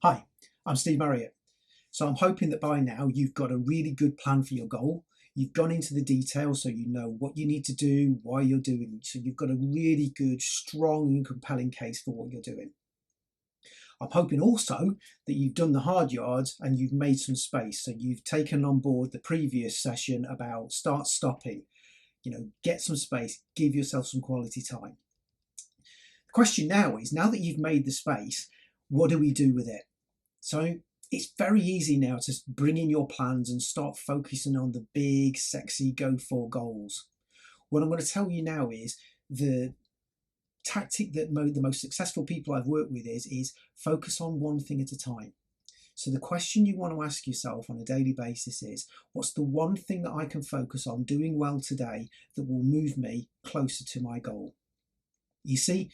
Hi, I'm Steve Marriott. So I'm hoping that by now you've got a really good plan for your goal. You've gone into the details so you know what you need to do, why you're doing it. So you've got a really good, strong and compelling case for what you're doing. I'm hoping also that you've done the hard yards and you've made some space. So you've taken on board the previous session about start stopping, get some space, give yourself some quality time. The question now is, now that you've made the space, what do we do with it? So it's very easy now to bring in your plans and start focusing on the big, sexy, go for goals. What I'm going to tell you now is the tactic that the most successful people I've worked with is focus on one thing at a time. So the question you want to ask yourself on a daily basis is, what's the one thing that I can focus on doing well today that will move me closer to my goal? You see,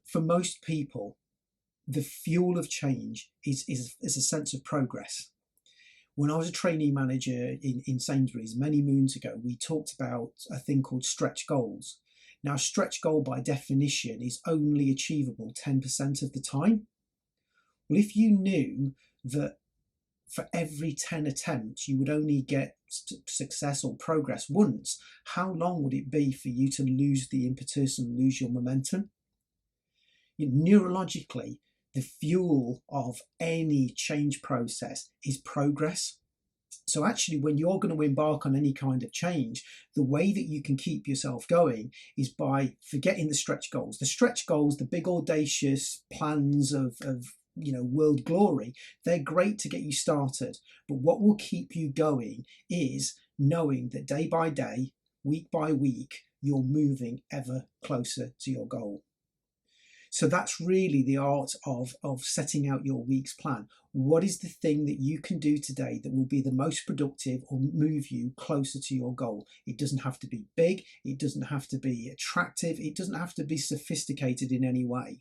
for most people, the fuel of change is a sense of progress. When I was a trainee manager in Sainsbury's many moons ago, we talked about a thing called stretch goals. Now, a stretch goal by definition is only achievable 10% of the time. Well, if you knew that for every 10 attempts you would only get success or progress once, how long would it be for you to lose the impetus and lose your momentum? Neurologically, the fuel of any change process is progress. So actually, when you're going to embark on any kind of change, the way that you can keep yourself going is by forgetting the stretch goals. The stretch goals, the big audacious plans of world glory, they're great to get you started. But what will keep you going is knowing that day by day, week by week, you're moving ever closer to your goal. So that's really the art of setting out your week's plan. What is the thing that you can do today that will be the most productive or move you closer to your goal? It doesn't have to be big. It doesn't have to be attractive. It doesn't have to be sophisticated in any way.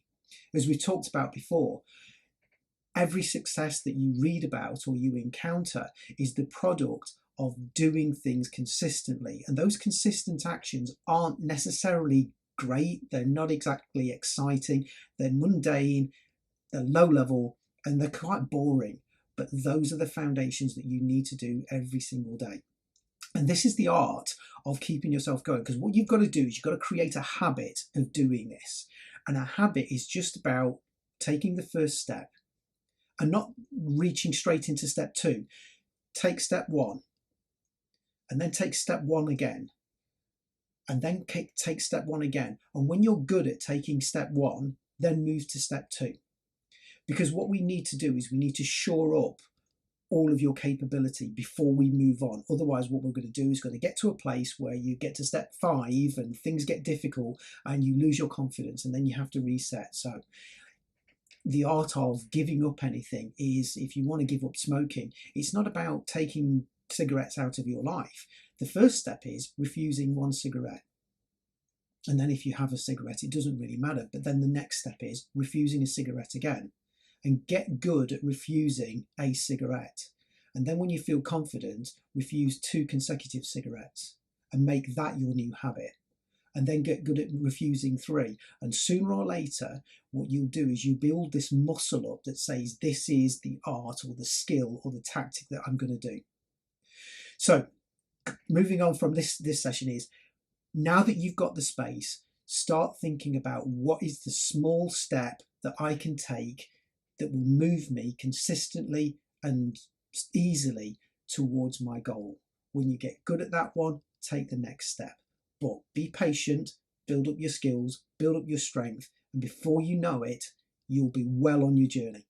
As we've talked about before, every success that you read about or you encounter is the product of doing things consistently. And those consistent actions aren't necessarily great, they're not exactly exciting, they're mundane, they're low level, and they're quite boring. But those are the foundations that you need to do every single day. And this is the art of keeping yourself going, because what you've got to do is you've got to create a habit of doing this. And a habit is just about taking the first step and not reaching straight into step two. Take step one, and then take step one again, and then take step one again. And when you're good at taking step one, then move to step two. Because what we need to do is we need to shore up all of your capability before we move on. Otherwise, what we're going to do is going to get to a place where you get to step 5 and things get difficult and you lose your confidence and then you have to reset. So the art of giving up anything is, if you want to give up smoking, it's not about taking cigarettes out of your life. The first step is refusing one cigarette. And then if you have a cigarette, it doesn't really matter. But then the next step is refusing a cigarette again, and get good at refusing a cigarette. And then when you feel confident, refuse 2 consecutive cigarettes and make that your new habit. And then get good at refusing 3. And sooner or later, what you'll do is you build this muscle up that says, this is the art or the skill or the tactic that I'm going to do. So moving on from this session is, now that you've got the space, start thinking about what is the small step that I can take that will move me consistently and easily towards my goal. When you get good at that one, take the next step. But be patient, build up your skills, build up your strength, and before you know it, you'll be well on your journey.